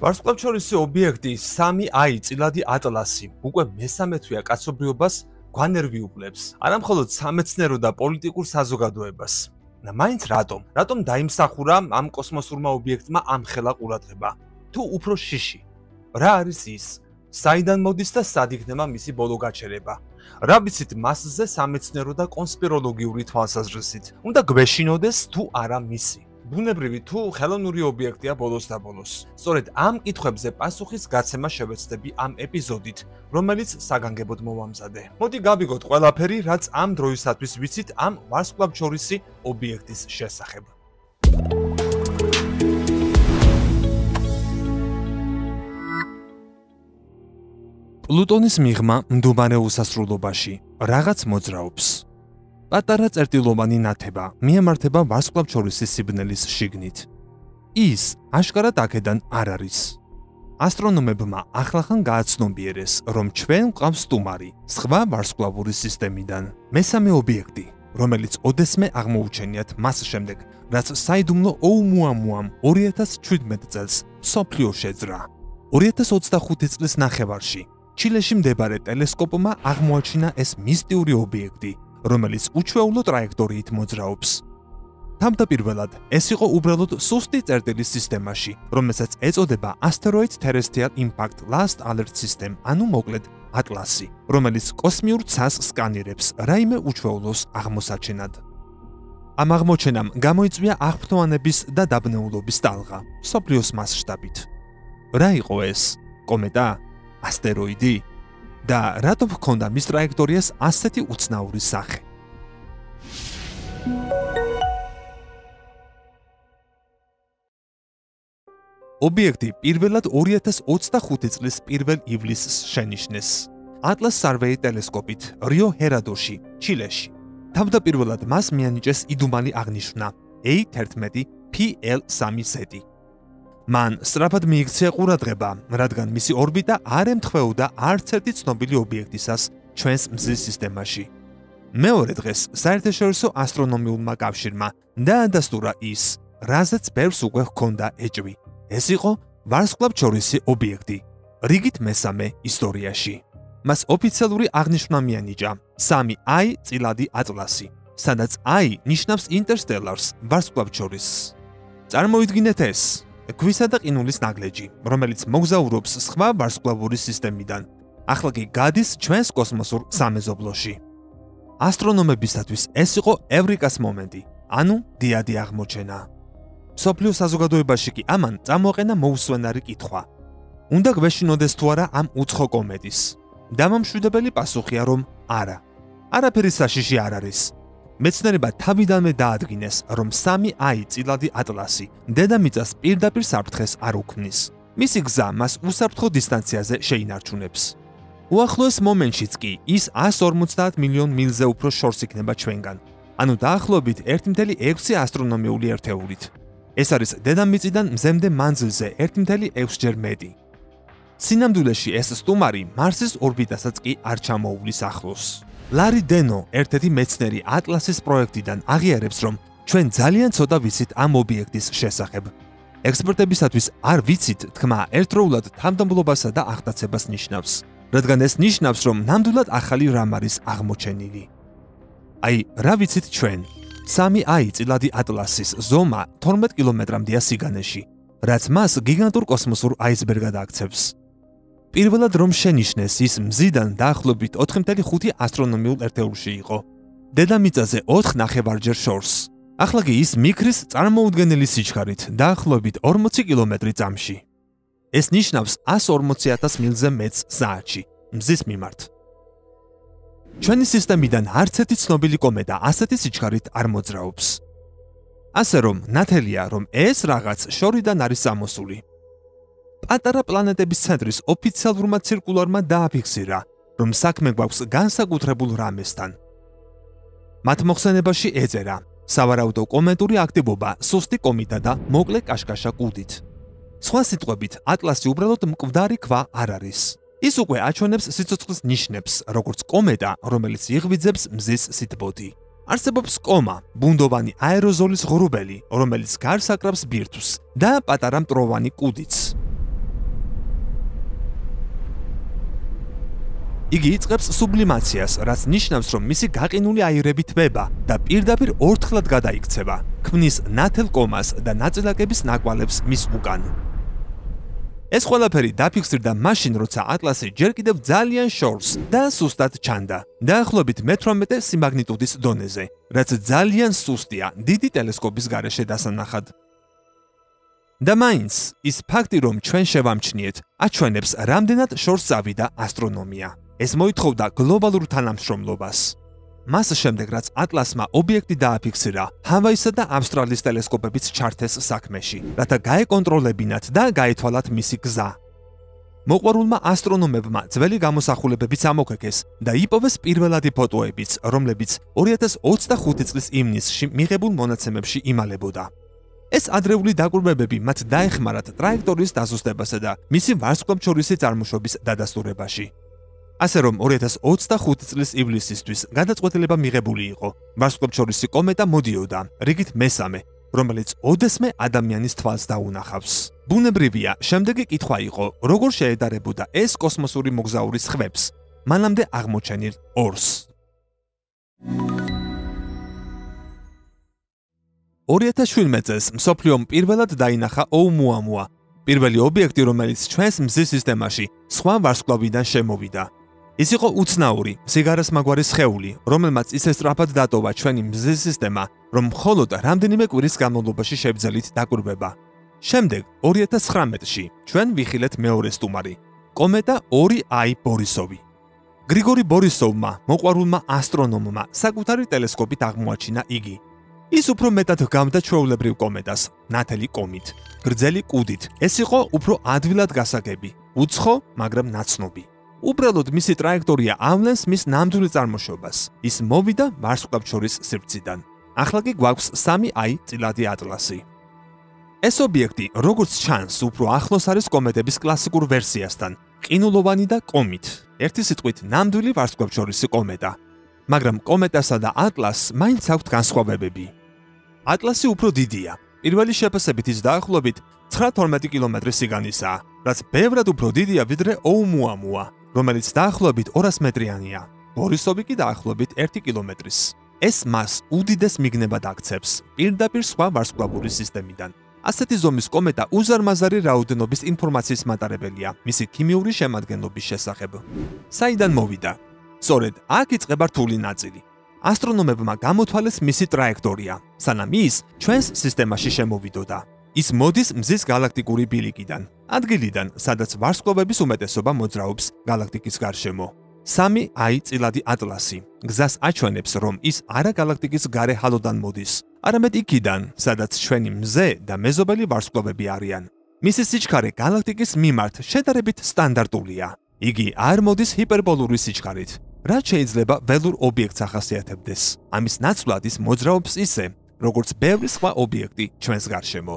ვარსკვლავთშორისი ობიექტი 3i წილადი ატლასი უკვე მესამე თვეა კაცობრიობას გვანერვიულებს, არამხოლოდ სამეცნიერო და პოლიტიკურ საზოგადოებას. მაინც რატომ დაიმსახურა ამ კოსმოსურმა ობიექტმა ამ ხელა ყურადღება? თუ უფრო შიში, რა არის ის? საიდან მოდის და სად იქნება მისი ბოლო გაჩერება? რა ვიცით მასზე სამეცნიერო და კონსპიროლოგიური თვალსაზრისით? უნდა გვეშინოდეს თუ არა მისი? ბუნებრივი თუ ხელოვნური ობიექტია ბოლოს და ბოლოს. სწორედ ამ კითხვებზე პასუხის გაცემა შევეცდები ამ ეპიზოდით, რომელიც საგანგებოდ მოვამზადე. მოდი გავიგოთ ყველაფერი, რაც ამ დროისათვის ვიცით ამ ვარსკვლავთშორისი ობიექტის შესახებ. პლუტონის მიღმა მდუმარე უსასრულობაში რაღაც მოძრაობს. პატარა წერტილოვანი ნათება მიემართება ვარსკვლავთშორისი სიბნელის შიგნით. ის აშკარად აქედან არ არის. ასტრონომებმა ახლახან გააცნობიერეს, რომ ჩვენ გვყავს სტუმარი სხვა ვარსკვლავური სისტემიდან. მესამე ობიექტი, რომელიც ოდესმე აღმოუჩენიათ მას შემდეგ, რაც საიდუმლო ოუმუამუამ 2017 წელს მსოფლიოს შეძრა. 2025 წლის ნახევარში ჩილეში მდებარე ტელესკოპმა აღმოაჩინა ეს მისტიური ობიექტი, რომელიც უჩვეულო ტრაექტორიით მოძრაობს. თავდაპირველად ეს იყო უბრალოდ სუსტი წერტილის სისტემაში, რომელსაც ეწოდება Asteroid Terrestrial Impact Last Alert System, ანუ მოკლედ ატლასი, რომელიც კოსმიურ ცას სკანირებს რაიმე უჩვეულოს აღმოსაჩენად. ამ აღმოჩენამ გამოიწვია აღფრთოვანების და დაბნეულობის ტალღა მსოფლიოს მასშტაბით. რა იყო ეს? კომეტა? ასტეროიდი? და რატომ ჰქონდა მის ტრაექტორიას ასეთი უცნაური სახე? ობიექტი პირველად 2025 წლის 1 ივლისს შენიშნეს Atlas Survey ტელესკოპით რიო ჰერადოში, ჩილეში. თავდაპირველად მას მიანიჭეს იდუმალი აღნიშვნა A11 PL3Z. მან სწრაფად მიიქცია ყურადღება, რადგან მისი ორბიტა არ ემთხვეოდა არც ერთი ცნობილი ობიექტისას ჩვენს მზის სისტემაში. მეორე დღეს საერთაშორისო ასტრონომიულმა კავშირმა დაადასტურა ის, რაზეც ბევრს უკვე ჰქონდა ეჭვი. ეს იყო ვარსკვლავთშორისი ობიექტი, რიგით მესამე ისტორიაში. მას ოფიციალური აღნიშვნა მიანიჭა 3i წილადი ატლასი, სადაც i ნიშნავს ინტერსტელარს, ვარსკვლავთშორისს. წარმოიდგინეთ ეს. ქვისა და ყინულის ნაგლეჯი, რომელიც მოგზაურობს სხვა ვარსკვლავური სისტემიდან, ახლა კი გადის ჩვენს კოსმოსურ სამეზობლოში. ასტრონომებისათვის ეს იყო ევრიკას მომენტი, ანუ დიადი აღმოჩენა. მსოფლიო საზოგადოებაში კი ამან წამოაყენა მოუსვენარი კითხვა. უნდა გვეშინოდეს თუ არა ამ უცხო კომეტის? დამამშვიდებელი პასუხია, რომ არა. არაფერი საშიში არ არის. მეცნიერება თავიდანვე დაადგინეს, რომ 3i წილადი ატლასი დედამიწას პირდაპირ საფრთხეს არ უქმნის. მისი გზა მას უსაფრთხო დისტანციაზე შეინარჩუნებს. უახლოეს მომენტშიც კი ის 150 მილიონ მილზე უფრო შორს იქნება ჩვენგან, ანუ დაახლოებით 1.6 ასტრონომიული ერთეულით. ეს არის დედამიწიდან მზემდე მანძილზე 1.6 ჯერ მეტი. სინამდვილეში ეს სტუმარი მარსის ორბიტასაც კი არ ჩამოუვლის ახლოს. ლარი დენო, ერთ-ერთი მეცნიერი ატლასის პროექტიდან აღიარებს, რომ ჩვენ ძალიან ცოტა ვიცით ამ ობიექტის შესახებ. ექსპერტებისათვის არ ვიცით თქმა ერთდროულად თანამდებობასა და აღტაცებას ნიშნავს, რადგან ეს ნიშნავს, რომ ნამდვილად ახალი რამ არის აღმოჩენილი. აი, რა ვიცით ჩვენ? 3i წილადი ატლასის ზომა 12 კილომეტრამდეა სიგანეში, რაც მას გიგანტურ კოსმოსურ აისბერგად აქცევს. პირველად რომ შენიშნეს, ის მზიდან დაახლოებით 4.5 ასტრონომიულ ერთეულში იყო. დედამიწაზე 4 ნახევარჯერ შორს. ახლა კი ის მიქრის წარმოუდგენელი სიჩქარით დაახლოებით 40 კილომეტრი წამში. ეს ნიშნავს 140,000 მილზე მეტს საათში, მზის მიმართ. ჩვენი სისტემიდან არც ერთი ცნობილი კომეტა ასეთი სიჩქარით არ მოძრაობს. ასე რომ, ნათელია, რომ ეს რაღაც შორიდან არის ამოსული. პატარა პლანეტების ცენტრის ოფიციალურმა ცირკულარმა დააფიქსირა, რომ საქმე გვაქვს განსაკუთრებულ რამესთან. მათ მოხსენებაში ეწერა სავარაუდო კომეტური აქტივობა სუსტი კომითა და მოკლე კაშკაშა კუდით. სხვა სიტყვებით, ატლასი უბრალოდ მკვდარი ქვა არ არის. ის უკვე აჩვენებს სიცოცხლის ნიშნებს, როგორც კომეტა, რომელიც იღვიძებს მზის სითბოთი. არსებობს კომა, ბუნდოვანი აეროზოლის ღრუბელი, რომელიც გარს აკრავს ბირთვს და პატარა მტროვანი კუდიც. იგი იწყებს სუბლიმაციას, რაც ნიშნავს, რომ მისი გაყინული აირები თბება და პირდაპირ ორთქლად გადაიქცევა, ქმნის ნათელ კომას და ნაწილაკების ნაკვალებს მის უკან. ეს ყველაფერი დაფიქსირდა მაშინ, როცა ატლასი ჯერ კიდევ ძალიან შორს და სუსტად ჩანდა, დაახლოებით 18 სიმაგნიტუდის დონეზე, რაც ძალიან სუსტია დიდი ტელესკოპის გარეშე დასანახად. და მაინც, ის ფაქტი, რომ ჩვენ შევამჩნიეთ, აჩვენებს, რამდენად შორს წავიდა ასტრონომია. ეს მოითხოვდა გლობალურ თანამშრომლობას. მას შემდეგ, რაც ატლასმა ობიექტი დააფიქსირა, ჰავაისა და ავსტრალიის ტელესკოპებიც ჩართეს საქმეში, რათა გაეკონტროლებინათ და გაეთვალათ მისი გზა. მოყვარულმა ასტრონომებმა ძველი გამოსახულებებიც ამოქეკეს და იპოვეს პირველადი ფოტოებიც, რომლებიც 2025 წლის ივნისში მიღებულ მონაცემებში იმალებოდა. ეს ადრეული დაკვირვებები მათ დაეხმარათ ტრაექტორიის დაზუსტებასა და მისი ვარსკვლავთშორისი წარმოშობის დადასტურებაში. ასე რომ 2025 წლის ივლისისთვის გადაწყვეტილება მიღებული იყო. ვარსკვლავთშორისი კომეტა მოდიოდა, რიგით მესამე, რომელიც ოდესმე ადამიანის თვალს დაუნახავს. ბუნებრივია, შემდეგი კითხვა იყო, როგორ შეედარებოდა ეს კოსმოსური მოგზაურის ხვებს, მანამდე აღმოჩენილ ორს. 2017 წელს მსოფლიომ პირველად დაინახა ოუმუამუა, პირველი ობიექტი, რომელიც ჩვენს მზის სისტემაში სხვა ვარსკვლავიდან შემოვიდა. ის იყო უცნაური, სიგარასმაგვარი სხეული, რომელმაც ისე სწრაფად დატოვა ჩვენი მზის სისტემა, რომ მხოლოდ რამდენიმე კვირის განმავლობაში შევძელით დაკვირვება. შემდეგ, 2019-ში, ჩვენ ვიხილეთ მეორე სტუმარი, კომეტა 2I ბორისოვი. გრიგორი ბორისოვმა, მოყვარულმა ასტრონომმა, საკუთარი ტელესკოპით აღმოაჩინა იგი. ის უფრო მეტად გამდა ჩვეულებრივ კომეტას, ნათელი კომით, გრძელი კუდით. ეს იყო უფრო ადვილად გასაგები, უცხო, მაგრამ ნაცნობი. უბრალოდ მისი ტრაექტორია ავლენს მის ნამდვილ წარმოშობას. ის მოვიდა ვარსკვლავთშორის სივრციდან. ახლა კი გვაქვს 3I წილადი ატლასი. ეს ობიექტი, როგორც ჩანს, უფრო ახლოს არის კომეტების კლასიკურ ვერსიასთან, ყინულოვანი და კომით. ერთი სიტყვით, ნამდვილი ვარსკვლავთშორისი კომეტა. მაგრამ კომეტასა და ატლასს მაინც აქვთ განსხვავებები. ატლასი უფრო დიდია. პირველი შეფასებით ის დაახლოებით 9-12 კილომეტრის სიგანისაა, რაც ბევრად უფრო დიდია ვიდრე ოუმუამუა, რომელიც დაახლოებით 200 მეტრიანია. ბორისოვი კი დაახლოებით 1 კილომეტრის. ეს მას უდიდეს მიგნებად აქცევს, პირდაპირ სხვა ვარსკვლავური სისტემიდან. ასეთი ზომის კომეტა უზარმაზარი რაოდენობის ინფორმაციის მატარებელია მისი ქიმიური შემადგენლობის შესახებ. საიდან მოვიდა? სწორედ აქ იწყება რთული ნაწილი. ასტრონომებმა გამოთვალეს მისი ტრაექტორია, სანამ ის ჩვენს სისტემაში შემოვიდოდა. ის მოდის მზის galaktikuri ბილიკიდან, ადგილიდან, სადაც ვარსკვლავების უმეტესობა მოძრაობს galaktikis გარშემო. 3I წილადი ატლასი გზას აჩვენებს, რომ ის არა galaktikis გარე ჰალოდან მოდის, არამედ იქიდან, სადაც ჩვენი მზე და მეზობელი ვარსკვლავები არიან. მისი სიჩქარე galaktikis მიმართ შედარებით სტანდარტულია. იგი არ მოდის ჰიპერბოლური სიჩქარით, რაც შეიძლება ველურ ობიექტს ახასიათებდეს. ამის ნაცვლად ის მოძრაობს ისე, როგორც ბევრი სხვა ობიექტი ჩვენს გარშემო.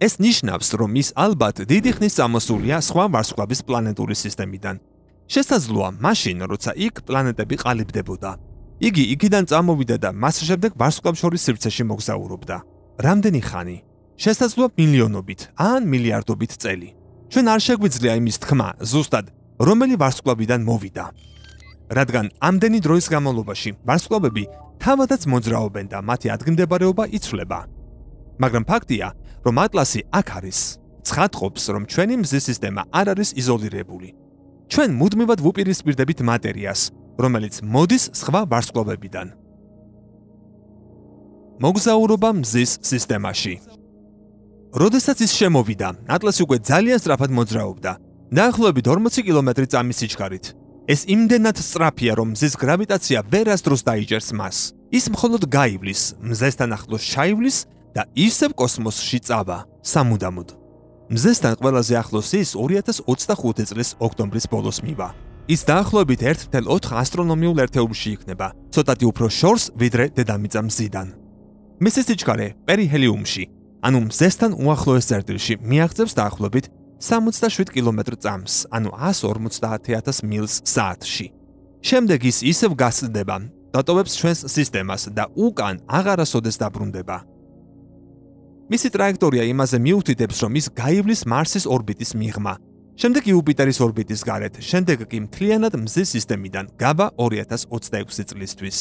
ეს ნიშნავს, რომ ის ალბათ დიდი ხნის წამოსულია სხვა ვარსკვლავის პლანეტური სისტემიდან. შესაძლოა მაშინ, როცა იქ პლანეტები ყალიბდებოდა. იგი იქიდან წამოვიდა და მას შემდეგ ვარსკვლავთშორის სივრცეში მოგზაურობდა. რამდენი ხანი? შესაძლოა მილიონობით ან მილიარდობით წელი. ჩვენ არ შეგვიძლია იმის თქმა, ზუსტად რომელი ვარსკვლავიდან მოვიდა. რადგან ამდენი დროის განმავლობაში ვარსკვლავები თავადაც მოძრაობენ და მათი ადგილმდებარეობა იცვლება. მაგრამ ფაქტია, რომ ატლასი აქ არის. ცხადყოფს, რომ ჩვენი მზის სისტემა არ არის იზოლირებული. ჩვენ მუდმივად ვუპირისპირდებით მატერიას, რომელიც მოდის სხვა ვარსკვლავებიდან. მოგზაურობა მზის სისტემაში. როდესაც ის შემოვიდა, ატლასი უკვე ძალიან სწრაფად მოძრაობდა, დაახლოებით 40 კილომეტრი წამის სიჩქარით. ეს იმდენად სწრაფია, რომ მზის გრავიტაცია ვერასდროს დაიჭერს მას. ის მხოლოდ გაივლის, მზესთან ახლოს ჩაივლის და ისევ კოსმოსში წავა, სამუდამოდ. მზესთან ყველაზე ახლოს ის 2025 წლის ოქტომბრის ბოლოს მივა. ის დაახლოებით 1.4 ასტრონომიულ ერთეულში იქნება, ცოტათი უფრო შორს ვიდრე დედამიწა მზიდან. მისი სიჩქარე პერიჰელიუმში, ანუ მზესთან უახლოეს წერტილში მიაღწევს დაახლოებით 67 კილომეტრ წამს, ანუ 150,000 მილს საათში. შემდეგ ის ისევ გასცდება, დატოვებს ჩვენს სისტემას და უკან აღარასოდეს დაბრუნდება. მისი ტრაექტორია იმაზე მიუთითებს, რომ ის გაივლის მარსის ორბიტის მიღმა. შემდეგ იუპიტერის ორბიტის გარეთ, შემდეგ კი მთლიანად მზის სისტემიდან გაბა 2026 წლისთვის.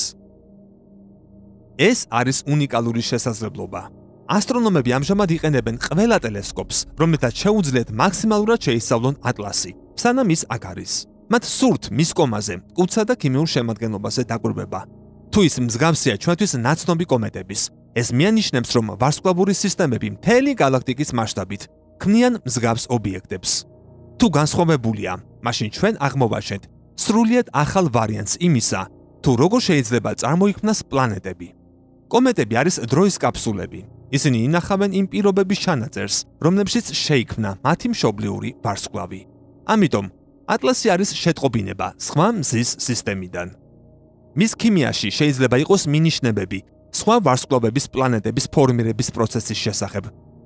ეს არის უნიკალური შესაძლებლობა. ასტრონომები ამჟამად იყენებენ ყველა ტელესკოპს, რომლითაც შეუძლიათ მაქსიმალურად შეისწავლონ ატლასი, სანამ ის აქ არის. მათ სურთ მის კომაზე, კუცა და ქიმიურ შემადგენლობაზე დაკვირვება. თუ ის მსგავსია ჩვენთვის ნაცნობი კომეტების, ეს მიანიშნებს, რომ ვარსკვლავური სისტემები მთელი galaktikis მასშტაბით ქმნიან მსგავს ობიექტებს. თუ განსხვავებულია, მაშინ ჩვენ აღმოვაჩენთ სრულიად ახალ ვარიანტს იმისა, თუ როგორ შეიძლება წარმოიქმნას პლანეტები. კომეტები არის დროის კაფსულები. ისინი ინახავენ იმ პირობების ჩანაწერს, რომლებშიც შეიქმნა მათი მშობლიური ვარსკვლავი. ამიტომ ატლასი არის შეტყობინება სხვა მზის სისტემიდან. მის ქიმიაში შეიძლება იყოს მინიშნებები სხვა ვარსკვლავების პლანეტების ფორმირების პროცესის შესახებ.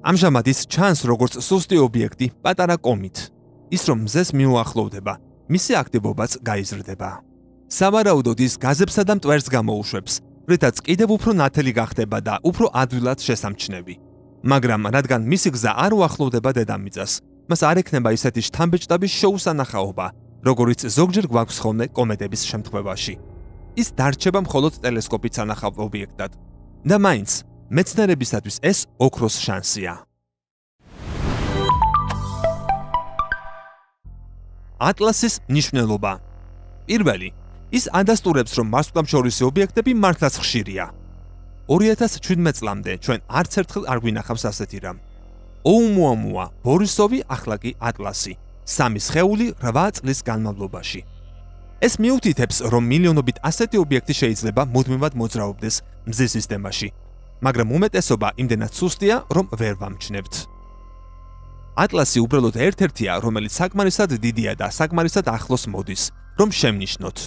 ამჟამად ის ჩანს როგორც სუსტი ობიექტი პატარა კომით. ის რომ მზეს მიუახლოვდება, მისი აქტივობაც გაიზრდება. სავარაუდოდ ის გაზებსა და მტვერს გამოუშვებს, რითაც კიდევ უფრო ნათელი გახდება და უფრო ადვილად შესამჩნევი. მაგრამ რადგან მისი გზა არ უახლოვდება დედამიწას, მას არ ექნება ისეთი შთამბეჭდების შეუსანახაობა, როგორიც ზოგჯერ გვაქვს ხოლმე კომეტების შემთხვევაში. ის დარჩება მხოლოდ ტელესკოპით სანახავ ობიექტად. და მაინც მეცნიერებისათვის ეს ოქროს შანსია. ატლასის მნიშვნელობა. პირველი, ის ადასტურებს, რომ მასშტაბშორისი ობიექტები მართლაც ხშირია. 2017 წლამდე ჩვენ არც ერთხელ არ გვინახავს ასეთი რამ. ოუმუამუა, ბორისოვი, ახლა კი ატლასი. 3 სხეული 8 წლის განმავლობაში. ეს მიუთითებს, რომ მილიონობით ასეთი ობიექტი შეიძლება მუდმივად მოძრაობდეს მზის სისტემაში, მაგრამ უმეტესობა იმდენად სუსტია, რომ ვერ ვამჩნევთ. ატლასი უბრალოდ ერთ-ერთია, რომელიც საკმარისად დიდია და საკმარისად ახლოს მოდის, რომ შემნიშნოთ.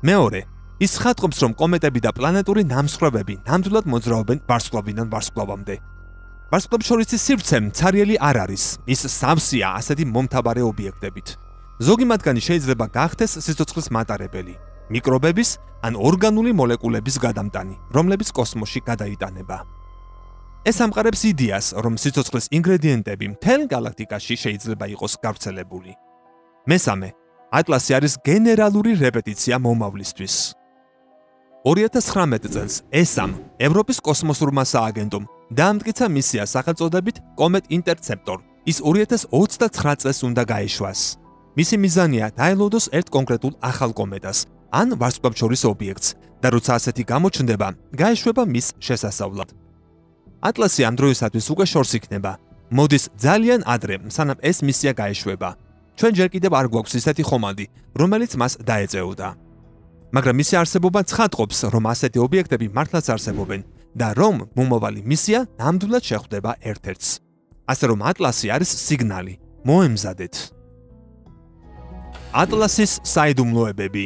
მეორე, ის ხატყობს, რომ კომეტები და პლანეტური ნამსხვრევები ნამდვილად მოძრაობენ ვარსკვლავიდან ვარსკვლავამდე. ვარსკვლავშორისი სივრცე მცარიელი არ არის, ის სავსეა ასეთი მომთაბარე ობიექტებით. ზოგი მათგანი შეიძლება გახდეს სიცოცხლის მატარებელი, მიკრობების ან ორგანული მოლეკულების გადამტანი, რომლებიც კოსმოსში გადაიტანება. ეს ამყარებს იდეას, რომ სიცოცხლის ინგრედიენტები მთელ galaktikაში შეიძლება იყოს გავრცელებული. მესამე, ატლასი არის გენერალური რეპეტიცია მომავლისთვის. 2019 წელს ESA-მ, ევროპის კოსმოსურმა სააგენტომ, დაამტკიცა მისია სახელწოდებით Comet Interceptor. ის 2029 წელს უნდა გაეშვას. მისი მიზანია დაელოდოს ერთ კონკრეტულ ახალ კომეტას, ან ვარსკვლავშორის ობიექტს და როცა ასეთი გამოჩნდება, გაეშვება მის შესასწავლად. ატლასი ამ დროისათვის უკვე შორს იქნება. მოდის ძალიან ადრე, სანამ ეს მისია გაეშვება. ჩვენ ჯერ კიდევ არ გვაქვს ისეთი ხომალდი, რომელიც მას დაეწეოდა. მაგრამ მისი არსებობა ცხადყოფს, რომ ასეთი ობიექტები მართლაც არსებობენ და რომ მომავალი მისია ნამდვილად შეხვდება ერთ-ერთს. ასე რომ ატლასი არის სიგნალი. მოემზადეთ. ატლასის საიდუმლოებები.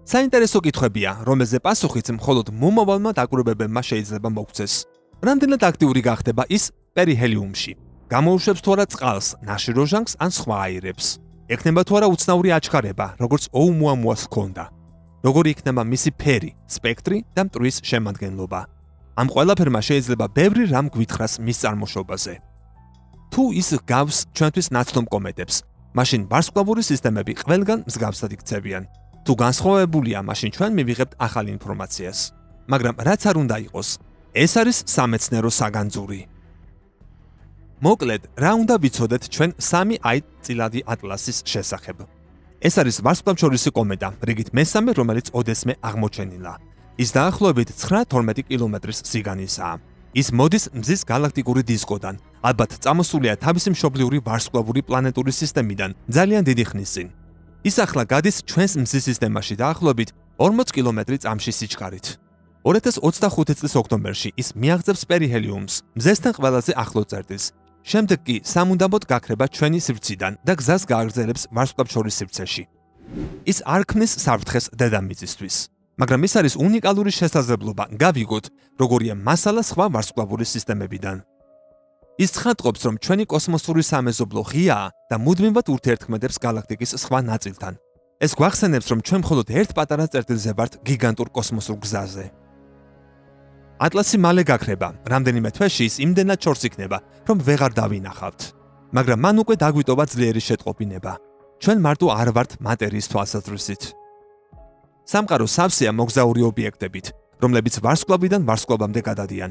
საინტერესო კითხვებია, რომელზე პასუხიც მხოლოდ მომავალმა დაკვირვებებმა შეიძლება მოგვცეს. რამდენად აქტიური გახდება ის პერიჰელიუმში? გამოუშვებს თუ არა წყალს, ნაშირო ჟანგს ან სხვა აირებს? ექნება თუ არა უცნაური აჩქარება, როგორც ოუმუამუას ჰქონდა? როგორი იქნება მისი ფერი, სპექტრი და მტვრის შემადგენლობა? ამ ყველაფერმა შეიძლება ბევრი რამ გვითხრას მის წარმოშობაზე. თუ ის გავს ჩვენთვის ნაცნობ კომეტებს, მაშინ ვარსკვლავური სისტემები ყველგან მსგავსად იქცევიან. თუ განსხვავებულია, მაშინ ჩვენ მივიღებთ ახალ ინფორმაციას. მაგრამ რაც არ უნდა იყოს, ეს არის სამეცნიერო საგანძური. მოკლედ, რა უნდა ვიცოდეთ ჩვენ 3i წილადი ატლასის შესახებ? ეს არის ვარსკვლავშორისი კომეტა, რიგით მესამე, რომელიც ოდესმე აღმოჩენილა. ის დაახლოებით 9-12 კილომეტრის სიგანისაა. ის მოდის მზის galaktikuri დისკოდან, ალბათ წამოსულია თავისი მშობლიური ვარსკვლავური პლანეტური სისტემიდან ძალიან დიდი ხნის წინ. ის ახლა გადის ჩვენს მზის სისტემაში დაახლოებით 40 კილომეტრი წამში სიჩქარით. 2025 წლის ოქტომბერში ის მიაღწევს პერიჰელიუმს, მზესთან ყველაზე ახლო წერტილს. შემდეგ კი სამუდამოდ გაქრება ჩვენი სივრციდან და გზას გააგრძელებს ვარსკვლავშორის სივრცეში. ის არ ქმნის საფრთხეს დედამიწისთვის, მაგრამ ის არის უნიკალური შესაძლებლობა გავიგოთ, როგორია მასალა სხვა ვარსკვლავური სისტემებიდან. ის ცხადყოფს, რომ ჩვენი კოსმოსური სამეზობლო ღიაა და მუდმივად ურთიერთქმედებს galaktikis სხვა ნაწილთან. ეს გვახსენებს, რომ ჩვენ მხოლოდ ერთ პატარა წერტილზე ვართ გიგანტურ კოსმოსურ გზაზე. ატლასი მალე გაქრება, რამდენიმე თვეში ის იმდენად შორს იქნება, რომ ვეღარ დავინახავთ. მაგრამ მან უკვე დაგვიტოვა ძლიერი შეტყობინება. ჩვენ მარტო არ ვართ მატერიის თვალსაზრისით. სამყარო სავსეა მოგზაური ობიექტებით, რომლებიც ვარსკვლავიდან ვარსკვლავამდე გადადიან.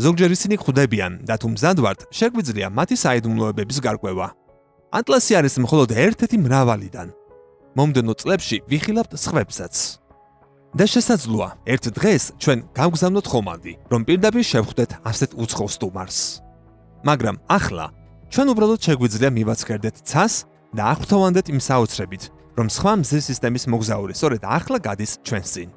ზოგჯერ ისინი ხვდებიან და თუ მზად ვართ, შეგვიძლია მათი საიდუმლოებების გარკვევა. ატლასი არის მხოლოდ ერთ-ერთი მრავალიდან. მომდევნო წლებში ვიხილავთ სხვებსაც. და შესაძლოა, ერთ დღეს ჩვენ გავგზავნოთ ხომალდი, რომ პირდაპირ შევხვდეთ ასეთ უცხო სტუმარს. მაგრამ ახლა ჩვენ უბრალოდ შეგვიძლია მივაცხერდეთ ცას და აღვთოვანდეთ იმ საოცრებით, რომ სხვა მზის სისტემის მოგზაური სწორედ ახლა გადის ჩვენს წინ.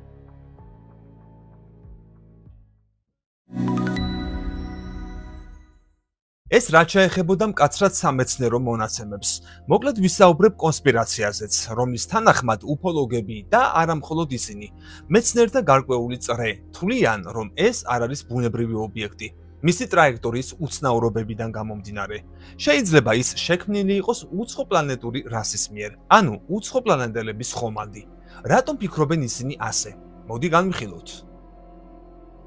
ეს რაც შეეხებოდა მკაცრად სამეცნიერო მონაცემებს. მოკლედ ვისაუბრებ კონსპირაციაზეც, რომლის თანახმად უფოლოგები და არა მხოლოდ ისინი, მეცნიერთა გარკვეული წრე თვლიან, რომ ეს არ არის ბუნებრივი ობიექტი. მისი ტრაექტორიის უცნაურობებიდან გამომდინარე. შეიძლება ის შექმნილი იყოს უცხო პლანეტური რასის მიერ, ანუ უცხო პლანეტელების ხომალდი. რატომ ფიქრობენ ისინი ასე? მოდი განვიხილოთ.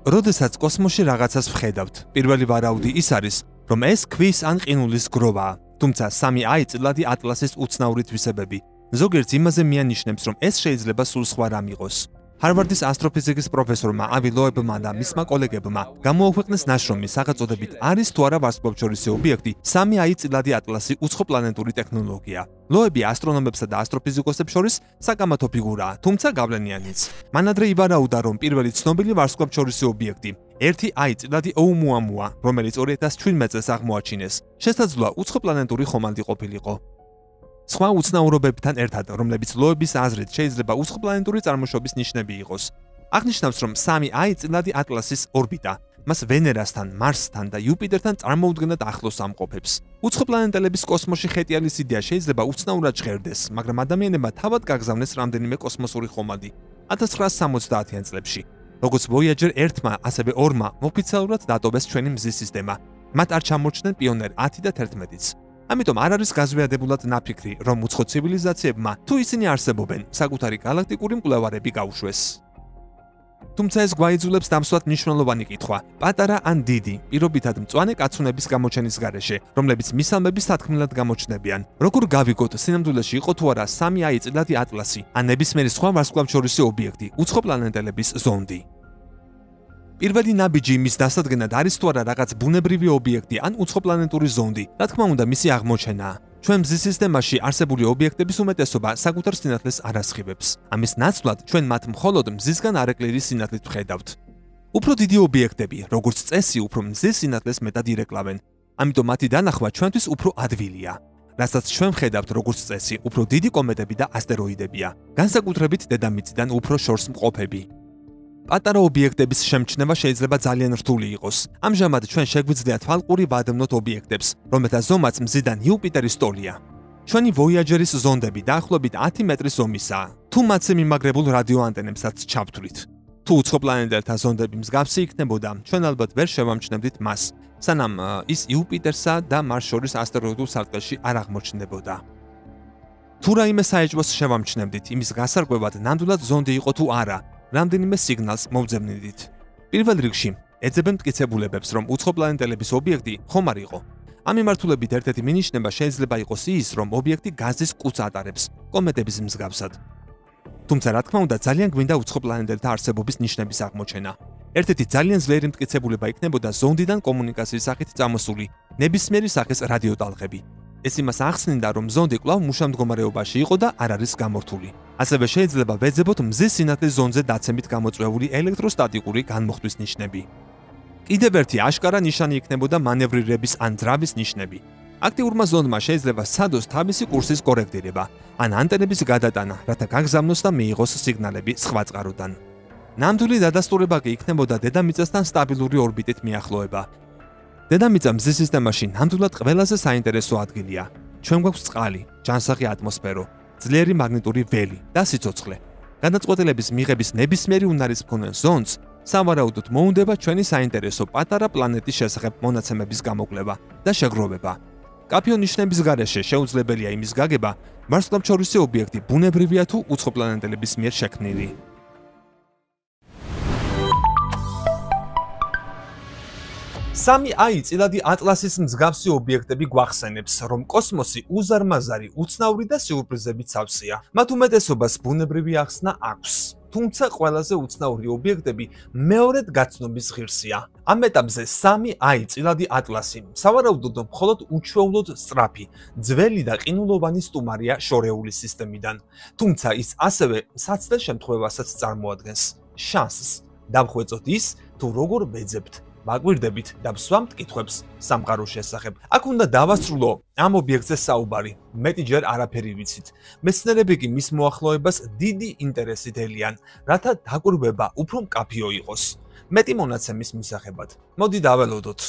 როდესაც კოსმოსში რაღაცას ვხედავთ, პირველი ვარაუდი ის არის, რომ ეს ქვის ან ყინულის გროვაა, თუმცა 3i წილადი ატლასის უცნაური თვისებები ზოგიერთს იმაზე მიანიშნებს, რომ ეს შეიძლება სულ სხვა რამ იყოს. ჰარვარდის ასტროფიზიკის პროფესორმა ავი ლოებმა და მისმა კოლეგებმა გამოაქვეყნეს ნაშრომი სახელწოდებით არის თუ არა ვარსკვლავთშორისი ობიექტი 3i წილადი ატლასი უცხო პლანეტური ტექნოლოგია. ლოები ასტრონომებსა და ასტროფიზიკოსებს შორის საკამათო ფიგურაა, თუმცა გავლენიანიც. მან ადრე ივარაუდა, რომ პირველი ცნობილი ვარსკვლავთშორისი ობიექტი 1i წილადი ოუმუამუა, რომელიც 2017 წელს აღმოაჩინეს, შესაძლოა უცხო პლანეტური ხომალდი ყოფილიყო. სხვა უცნაურობებთან ერთად, რომლებიც ლოების აზრით შეიძლება უცხო პლანეტური წარმოშობის ნიშნები იყოს. აღნიშნავს, რომ 3i წილადი ატლასის ორბიტა მას ვენერასთან, მარსთან და იუპიტერთან წარმოუდგენლად ახლოს ამყოფებს. უცხო პლანეტელების კოსმოსში ხეტიალის იდეა შეიძლება უცნაურად ჟღერდეს, მაგრამ ადამიანებმა თავად გაგზავნეს რამდენიმე კოსმოსური ხომალდი 1970-იან წლებში. როგორც Voyager 1-მა, ასევე 2-მა ოფიციალურად დატოვეს ჩვენი მზის სისტემა. მათ არ ჩამორჩნენ პიონერ 10 და 11-იც. ამიტომ არ არის გაზვიადებულად ნაფიქრი, რომ უცხო ცივილიზაციებმა, თუ ისინი არსებობენ, საკუთარი გალაქტიკური მკვლევარები გაუშვეს. თუმცა ეს გვაიძულებს დამსვათ მნიშვნელოვანი კითხვა: პატარა ან დიდი, პირობითად მწვანე კაცუნების გამოჩენის გარეშე, რომლებიც მისალმების თათქმილად გამოჩნდებიან, როგორ გავიგოთ სინამდვილეში იყო თუ არა 3i წილადი ატლასი, ან ნებისმიერი სხვა ვარსკვლავთშორისი ობიექტი, უცხო პლანეტელების ზონდი. პირველი ნაბიჯი იმის დასადგენად არის თუ არა რაღაც ბუნებრივი ობიექტი ან უცხო პლანეტური ზონდი, რა თქმა უნდა მისი აღმოჩენაა. ჩვენ მზის სისტემაში არსებული ობიექტების უმეტესობა საკუთარ სინათლეს არ ასხივებს. ამის ნაცვლად ჩვენ მათ მხოლოდ მზისგან არეკლირის სინათლით ვხედავთ. უფრო დიდი ობიექტები, როგორც წესი, უფრო მზის სინათლეს მეტად ირეკლავენ. ამიტომ მათი დანახვა ჩვენთვის უფრო ადვილია. რასაც ჩვენ ვხედავთ როგორც წესი, უფრო დიდი კომეტები და ასტეროიდებია, განსაკუთრებით დედამიწიდან უფრო შორს მყოფები. პატარა ობიექტების შემჩნევა შეიძლება ძალიან რთული იყოს. ამჟამად ჩვენ შეგვიძლია თვალყური ვადევნოთ ობიექტებს, რომელთა ზომაც მზიდან იუპიტერის ტოლია. ჩვენი Voyager-ის ზონდები დაახლოებით 10 მეტრის ზომისაა, თუ მათზე მიმაგრებულ რადიოანტენებსაც ჩავთვლით. თუ უცხო პლანეტელთა ზონდები მსგავსი იქნებოდა, ჩვენ ალბათ ვერ შევამჩნევდით მას, სანამ ის იუპიტერსა და მარს შორის ასტეროიდულ სარტყელში არ აღმოჩნდებოდა. თუ რაიმე საეჭვოს შევამჩნევდით, იმის გასარკვევად ნამდვილად ზონდი იყო თუ არა, რამდენიმე სიგნალს მოვძებნიდით. პირველ რიგში, ეძებენ მტკიცებულებებს, რომ უცხო პლანეტელების ობიექტი ხომ არ იყო. ამ მიმართულებით ერთ-ერთი მინიშნება შეიძლება იყოს ის, რომ ობიექტი გაზის კუც ატარებს, კომეტების მსგავსად. თუმცა, რა თქმა უნდა, ძალიან გვინდა უცხო პლანეტელთა არსებობის ნიშნების აღმოჩენა. ერთ-ერთი ძალიან ძლიერი მტკიცებულება იქნებოდა ზონდიდან კომუნიკაციის სახით წამოსული ნებისმიერი სახის რადიოტალღები. ეს იმას ახსნიდა, რომ ზონდი კვლავ მუშა მდგომარეობაში იყო და არ არის გამორთული. ასევე შეიძლება ვეძებოთ მზის სინათლის ზონზე დაცემით გამოწვეული ელექტროსტატიკური განმოხტვის ნიშნები. კიდევ ერთი აშკარა ნიშანი იქნებოდა მანევრირების ან ძრავის ნიშნები. აქტიურმა ზონდმა შეიძლება სცადოს თავისი კურსის კორექტირება, ან ანტენების გადატანა, რათა გაგზავნოს და მიიღოს სიგნალები სხვა წყაროდან. ნამდვილი დადასტურება კი იქნებოდა დედამიწასთან სტაბილური ორბიტით მიახლოება. დედამიწა მზის სისტემაში ნამდვილად ყველაზე საინტერესო ადგილია. ჩვენ გვაქვს წყალი, ჯანსაღი ატმოსფერო, ძლიერი მაგნიტური ველი და სიცოცხლე. გადაწყვეტილების მიღების ნებისმიერი უნარის მქონე ზონდს სავარაუდოდ მოუნდება ჩვენი საინტერესო პატარა პლანეტის შესახებ მონაცემების გამოკვლევა და შეგროვება. კაფეო ნიშნების გარეშე შეუძლებელია იმის გაგება, ვარსკვლავთშორისი ობიექტი ბუნებრივია თუ უცხო პლანეტელების მიერ შექმნილი. 3i წილადი ატლასის მსგავსი ობიექტები გვახსენებს, რომ კოსმოსი უზარმაზარი, უცნაური და სიურპრიზებით სავსეა. მათ უმეტესობას ბუნებრივი ახსნა აქვს. თუმცა ყველაზე უცნაური ობიექტები მეორედ გაცნობის ღირსია. ამ ეტაპზე 3i წილადი ატლასი სავარაუდოდ მხოლოდ უჩვეულოდ სწრაფი, ძველი და ყინულოვანი სტუმარია შორეული სისტემიდან. თუმცა ის ასევე საცდელ შემთხვევასაც წარმოადგენს. შანსს დავხვეწოთ ის, თუ როგორ ვეძებთ. მაგვირდებით და ვსვამთ კითხვებს სამყაროს შესახებ. აქ უნდა დავასრულო ამ ობიექტზე საუბარი. მეტიჯერ არაფერი ვიცით. მეცნიერები კი მის მოახლოებას დიდი ინტერესით ელიან, რათა დაკვირვება უფრო მკაფიო იყოს. მეტი მონაცემის მისაღებად. მოდი დაველოდოთ.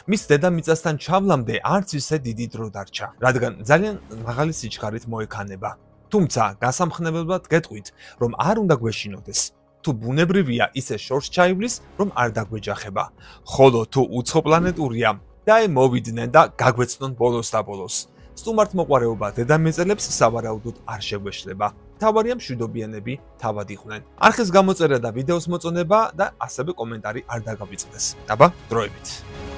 მის დედამიწასთან ჩავლამდე არც ისე დიდი დრო დარჩა, რადგან ძალიან მაღალი სიჩქარით მოექანება. თუმცა გასამხნევებლად გეტყვით, რომ არ უნდა გვეშინოდეს. თუ ბუნებრივია, ისე შორს ჩაივლის, რომ არ დაგვეჯახება. ხოლო თუ უცხოპლანეტურია, დაემოვიდნენ და გაგვეცნონ ბოლოს და ბოლოს. სტუმართმოყვარეობა დედამიწელებს სავარაუდოდ არ შეგვეშლება. მთავარია მშვიდობიანები თავად იყვნენ. არხის გამოწერა და ვიდეოს მოწონება და ასევე კომენტარი არ დაგავიწყდეს. აბა, დროებით.